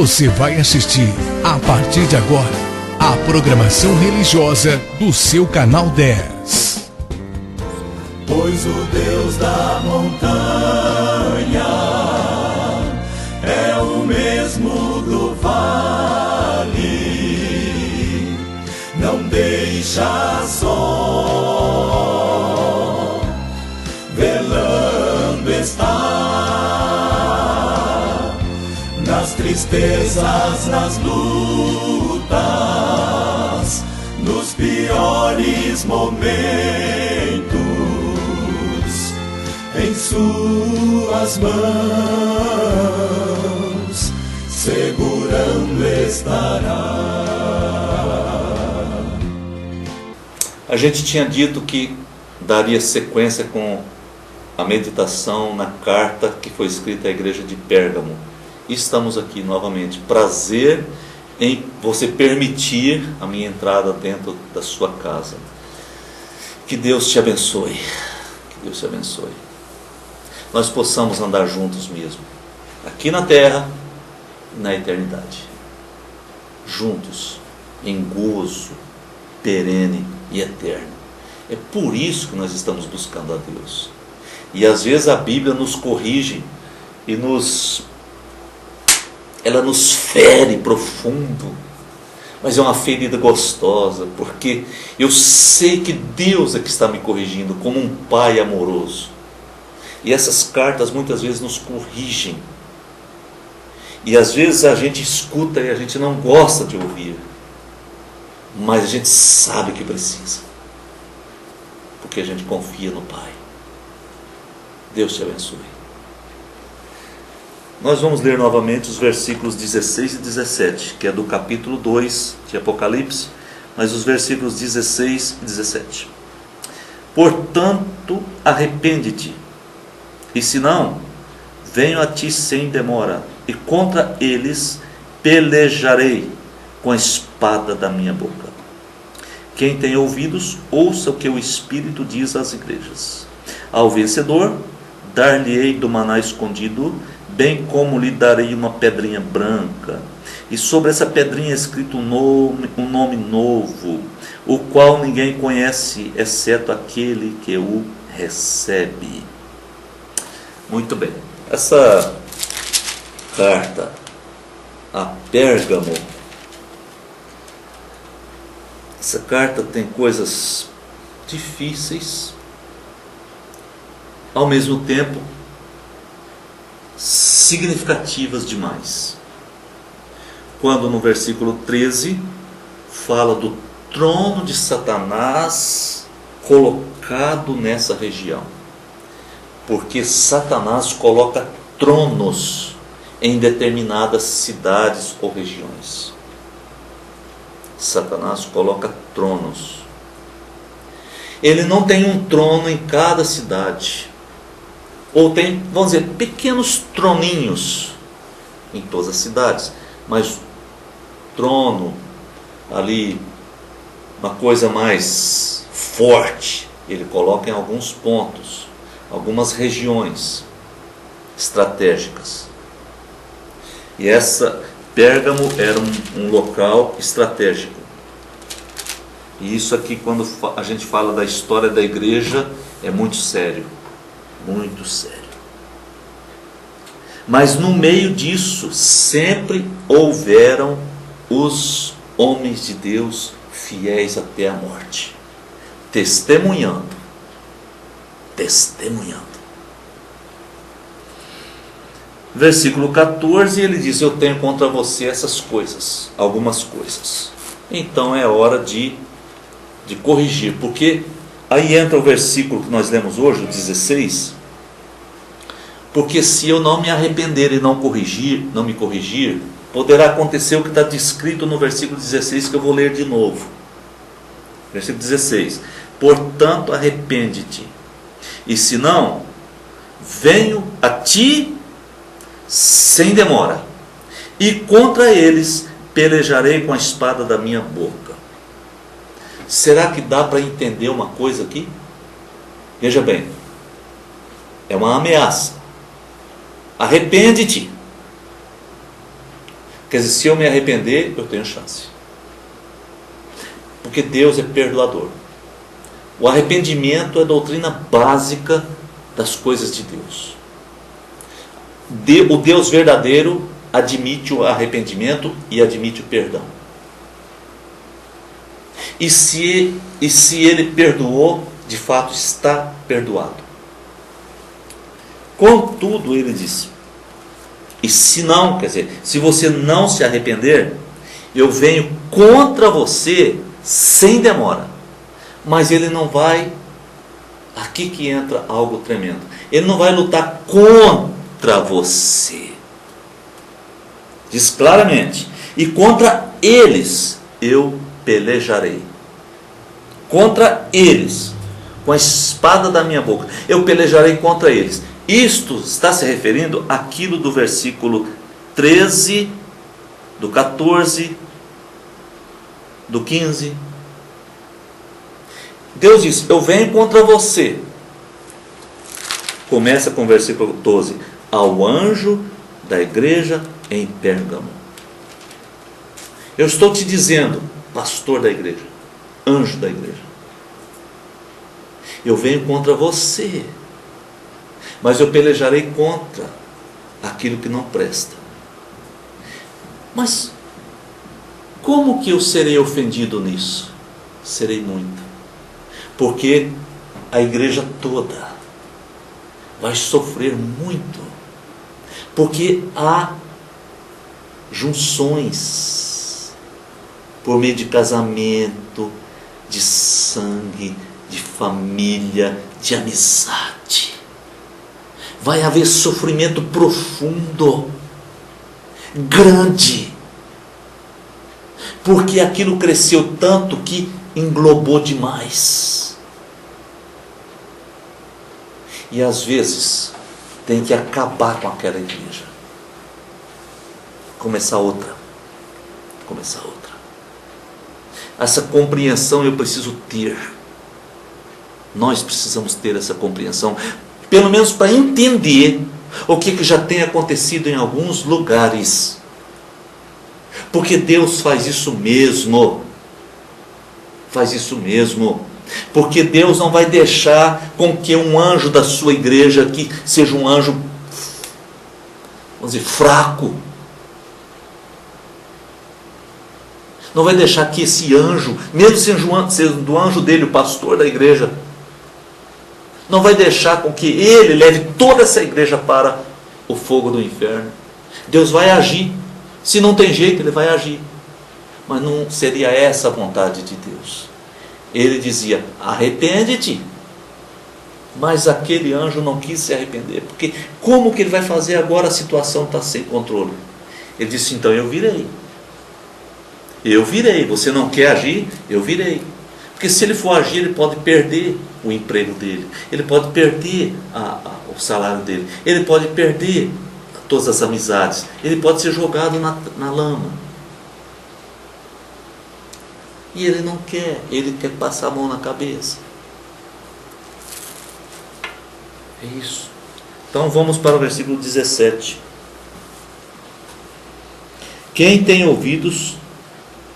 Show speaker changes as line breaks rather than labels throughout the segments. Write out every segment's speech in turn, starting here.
Você vai assistir, a partir de agora, a programação religiosa do seu canal 10.
Pois o Deus da montanha é o mesmo do vale, não deixa só, velando está, nas tristezas, nas lutas, nos piores momentos, em suas mãos segurando estará.
A gente tinha dito que daria sequência com a meditação na carta que foi escrita à igreja de Pérgamo. E estamos aqui novamente. Prazer em você permitir a minha entrada dentro da sua casa. Que Deus te abençoe. Que Deus te abençoe. Nós possamos andar juntos mesmo, aqui na terra e na eternidade, juntos, em gozo perene e eterno. É por isso que nós estamos buscando a Deus. E às vezes a Bíblia nos corrige e ela nos fere profundo, mas é uma ferida gostosa, porque eu sei que Deus é que está me corrigindo como um pai amoroso. E essas cartas muitas vezes nos corrigem. E às vezes a gente escuta e a gente não gosta de ouvir. Mas a gente sabe que precisa. Porque a gente confia no Pai. Deus te abençoe. Nós vamos ler novamente os versículos 16 e 17, que é do capítulo 2 de Apocalipse, mas os versículos 16 e 17. Portanto, arrepende-te. E se não, venho a ti sem demora, e contra eles pelejarei com a espada da minha boca. Quem tem ouvidos, ouça o que o Espírito diz às igrejas. Ao vencedor, dar-lhe-ei do maná escondido, bem como lhe darei uma pedrinha branca, e sobre essa pedrinha é escrito um nome novo, o qual ninguém conhece, exceto aquele que o recebe. Muito bem, essa carta a Pérgamo, essa carta tem coisas difíceis, ao mesmo tempo significativas demais. Quando no versículo 13 fala do trono de Satanás colocado nessa região. Porque Satanás coloca tronos em determinadas cidades ou regiões. Satanás coloca tronos. Ele não tem um trono em cada cidade. Ou tem, vamos dizer, pequenos troninhos em todas as cidades. Mas trono ali, uma coisa mais forte, ele coloca em alguns pontos, algumas regiões estratégicas. E essa Pérgamo era um local estratégico. E isso aqui, quando a gente fala da história da igreja, é muito sério. Muito sério. Mas no meio disso, sempre houveram os homens de Deus fiéis até a morte. Testemunhando. Versículo 14, ele diz: eu tenho contra você essas coisas, algumas coisas. Então é hora de corrigir, porque aí entra o versículo que nós lemos hoje, o 16. Porque se eu não me arrepender e não me corrigir, poderá acontecer o que está descrito no versículo 16, que eu vou ler de novo. Versículo 16: portanto arrepende-te, e se não, venho a ti sem demora, e contra eles pelejarei com a espada da minha boca. Será que dá para entender uma coisa aqui? Veja bem, é uma ameaça. Arrepende-te. Quer dizer, se eu me arrepender, eu tenho chance. Porque Deus é perdoador. O arrependimento é a doutrina básica das coisas de Deus. O Deus verdadeiro admite o arrependimento e admite o perdão. E se ele perdoou, de fato está perdoado. Contudo, ele disse, e se não, quer dizer, se você não se arrepender, eu venho contra você sem demora. Mas ele não vai, aqui que entra algo tremendo, ele não vai lutar contra você. Diz claramente, e contra eles eu pelejarei. Contra eles, com a espada da minha boca, eu pelejarei contra eles. Isto está se referindo àquilo do versículo 13, do 14, do 15. Deus diz, eu venho contra você. Começa com o versículo 12. Ao anjo da igreja em Pérgamo. Eu estou te dizendo, pastor da igreja, anjo da igreja, eu venho contra você, mas eu pelejarei contra aquilo que não presta. Mas como que eu serei ofendido nisso? Serei muito. Porque a igreja toda vai sofrer muito. Porque há junções por meio de casamento, de sangue, de família, de amizade. Vai haver sofrimento profundo, grande, porque aquilo cresceu tanto que englobou demais. E às vezes tem que acabar com aquela igreja, começar outra. Essa compreensão eu preciso ter. Nós precisamos ter essa compreensão, pelo menos para entender o que já tem acontecido em alguns lugares. Porque Deus faz isso mesmo. Porque Deus não vai deixar com que um anjo da sua igreja que seja um anjo, vamos dizer, fraco. Não vai deixar que esse anjo, mesmo sendo o anjo dele, o pastor da igreja, não vai deixar com que ele leve toda essa igreja para o fogo do inferno. Deus vai agir. Se não tem jeito, ele vai agir. Mas não seria essa a vontade de Deus. Ele dizia, arrepende-te. Mas aquele anjo não quis se arrepender. Porque como que ele vai fazer agora? A situação está sem controle. Ele disse, então eu virei. Você não quer agir? Eu virei. Porque se ele for agir, ele pode perder o emprego dele, ele pode perder o salário dele, ele pode perder todas as amizades, ele pode ser jogado na lama. E ele não quer, ele quer passar a mão na cabeça. É isso. Então vamos para o versículo 17. Quem tem ouvidos,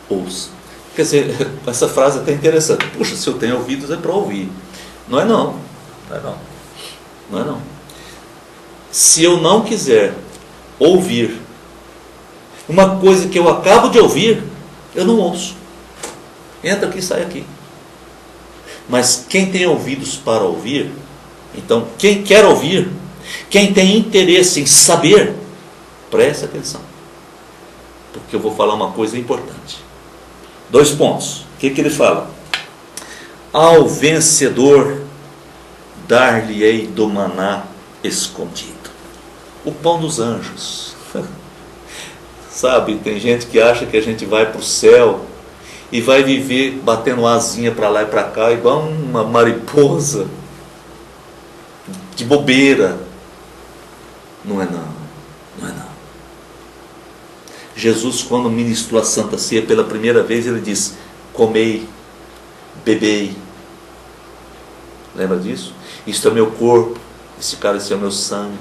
ouça. Quer dizer, essa frase é até interessante. Puxa, se eu tenho ouvidos é para ouvir. Não é não. Se eu não quiser ouvir uma coisa que eu acabo de ouvir, eu não ouço. Entra aqui e sai aqui. Mas quem tem ouvidos para ouvir, então quem quer ouvir, quem tem interesse em saber, preste atenção. Porque eu vou falar uma coisa importante. 2 pontos. O que ele fala? Ao vencedor dar-lhe-ei do maná escondido. O pão dos anjos. Sabe, tem gente que acha que a gente vai para o céu e vai viver batendo asinha para lá e para cá, igual uma mariposa, de bobeira. Não é não. Jesus, quando ministrou a Santa Ceia pela primeira vez, ele disse, comei, bebei. Lembra disso? Isto é meu corpo, esse cálice é o meu sangue.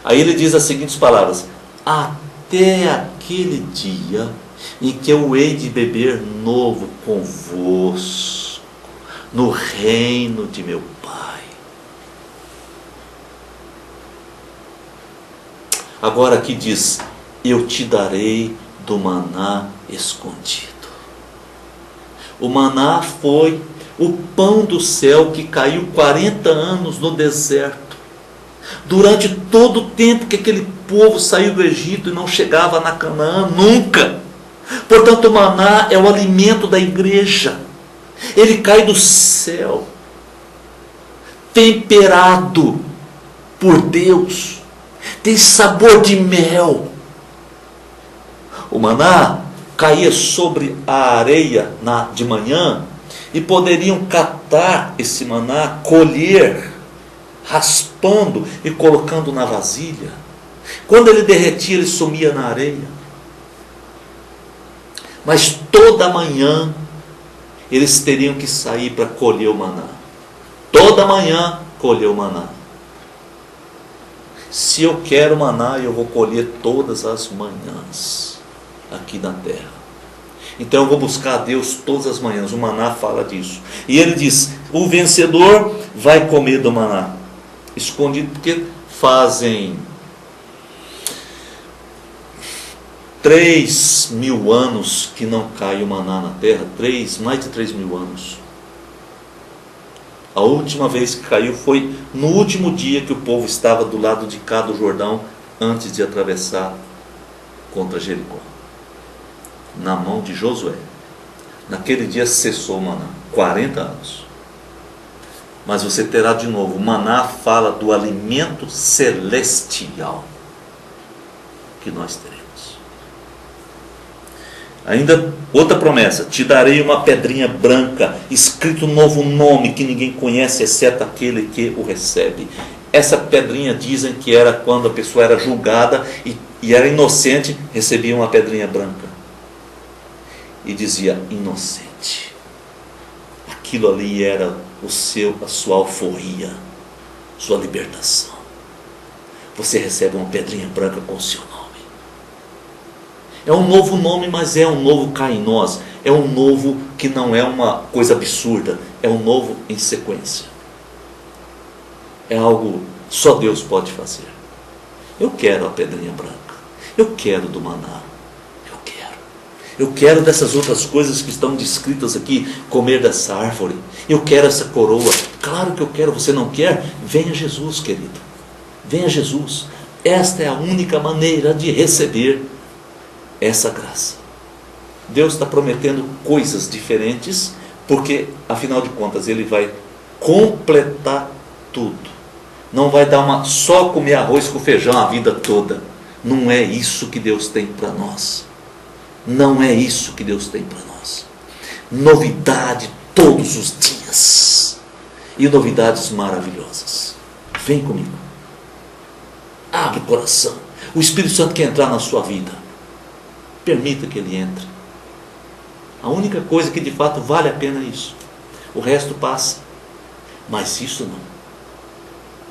Aí ele diz as seguintes palavras, até aquele dia em que eu hei de beber novo convosco no reino de meu Pai. Agora aqui diz: eu te darei do maná escondido. O maná foi o pão do céu que caiu 40 anos no deserto. Durante todo o tempo que aquele povo saiu do Egito e não chegava na Canaã, nunca. Portanto, o maná é o alimento da igreja. Ele cai do céu, temperado por Deus, tem sabor de mel. O maná caía sobre a areia de manhã, e poderiam catar esse maná, colher, raspando e colocando na vasilha. Quando ele derretia, ele sumia na areia. Mas toda manhã eles teriam que sair para colher o maná. Toda manhã colher o maná. Se eu quero maná, eu vou colher todas as manhãs aqui na terra. Então eu vou buscar a Deus todas as manhãs. O maná fala disso. E ele diz: o vencedor vai comer do maná escondido, porque fazem 3.000 anos que não cai o maná na terra. Mais de 3.000 anos. A última vez que caiu foi no último dia que o povo estava do lado de cá do Jordão, antes de atravessar contra Jericó, na mão de Josué. Naquele dia cessou o maná, 40 anos. Mas você terá de novo, o maná fala do alimento celestial que nós teremos. Ainda outra promessa: te darei uma pedrinha branca, escrito um novo nome que ninguém conhece, exceto aquele que o recebe. Essa pedrinha, dizem que era quando a pessoa era julgada e era inocente, recebia uma pedrinha branca. E dizia inocente. Aquilo ali era a sua alforria, sua libertação. Você recebe uma pedrinha branca com o seu nome. É um novo nome, mas é um novo kainós. É um novo que não é uma coisa absurda. É um novo em sequência. É algo só Deus pode fazer. Eu quero a pedrinha branca. Eu quero do maná. Eu quero dessas outras coisas que estão descritas aqui, comer dessa árvore. Eu quero essa coroa. Claro que eu quero. Você não quer? Venha Jesus, querido. Venha Jesus. Esta é a única maneira de receber essa graça. Deus está prometendo coisas diferentes, porque afinal de contas Ele vai completar tudo. Não vai dar só comer arroz com feijão a vida toda. Não é isso que Deus tem para nós. Não é isso que Deus tem para nós. Novidade todos os dias. E novidades maravilhosas. Vem comigo. Abre o coração. O Espírito Santo quer entrar na sua vida. Permita que Ele entre. A única coisa que de fato vale a pena é isso. O resto passa. Mas isso não.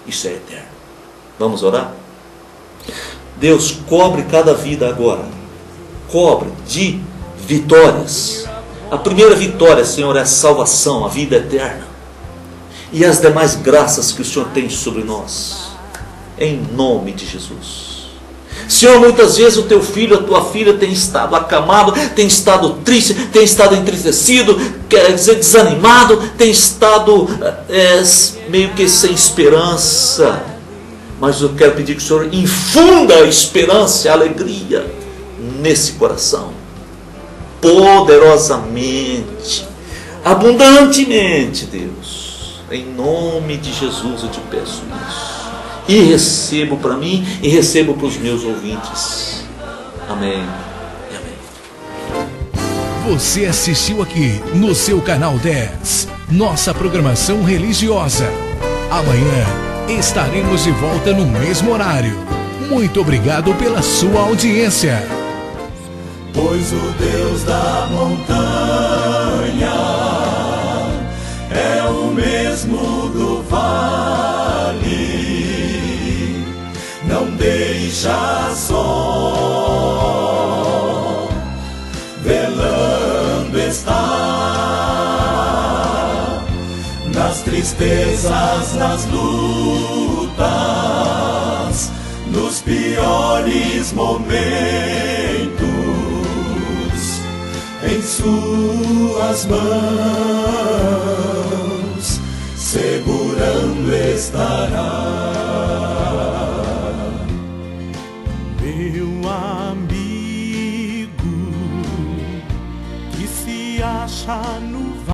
Isso é eterno. Vamos orar? Deus, cobre cada vida agora. Cobre de vitórias. A primeira vitória, Senhor, é a salvação, a vida eterna. E as demais graças que o Senhor tem sobre nós. Em nome de Jesus. Senhor, muitas vezes o teu filho, a tua filha tem estado acamado, tem estado triste, tem estado entristecido, quer dizer, desanimado, tem estado meio que sem esperança. Mas eu quero pedir que o Senhor infunda a esperança, a alegria nesse coração, poderosamente, abundantemente, Deus. Em nome de Jesus eu te peço isso. E recebo para mim e recebo para os meus ouvintes. Amém e amém.
Você assistiu aqui no seu canal 10, nossa programação religiosa. Amanhã estaremos de volta no mesmo horário. Muito obrigado pela sua audiência.
Pois o Deus da montanha é o mesmo do vale, não deixa só. nas tristezas, nas lutas, nos piores momentos, em suas mãos segurando estará.